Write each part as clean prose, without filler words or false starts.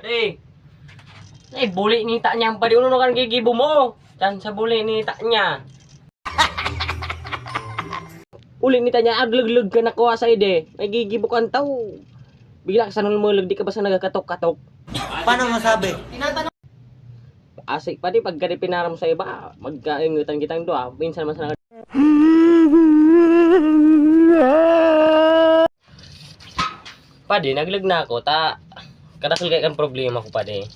Pade. Ay, buli ni ta niya. Pade, uno kan gigibo mo. Dan sa buli ni ta niya. Uli ni ta niya, aglag-lag ka na kuha sa ide. Ay, gigibo kan tao. Bigla ka sa nulmulag, di ka ba sa nagakatok-katok? Paano masabi? Asik pa di, pagka di pinaram sa iba, magkaingutan kitang doa. Minsan mas na... Pade, naglag na ako, kadakil kay kang problema ko pade.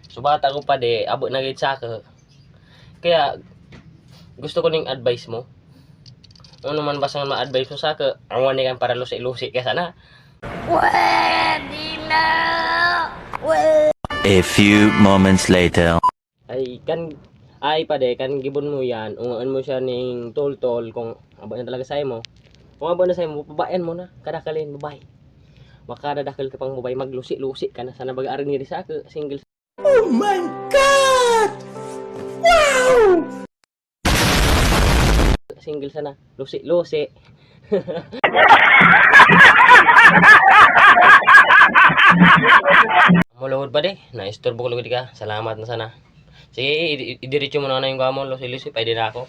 Subata ko pade, abot na gid sa ka. Kaya gusto ko ning advice mo. Ano man basang ma-advise mo sa ka, awan ni kan para lusi-lusi ka sana. A few moments later. Ay pade, kan gibon mo yan, ungaan mo siya ning tol-tol kung abot na talaga sa'yo mo. Kung abot na sa'yo mo, babayan mo na, kadakalin, babay. Makadadakil ka pang babay, maglusi-lusi ka na. Sana baga-arin ni sa ka, single. Oh my God! Wow! Single sana, lusi-lusi. Mulawad pa de, naisturbo ko lugod ka. Salamat na sana. Sige, idiretso mo na yung gamon, lusi-lusi, pwede na ako.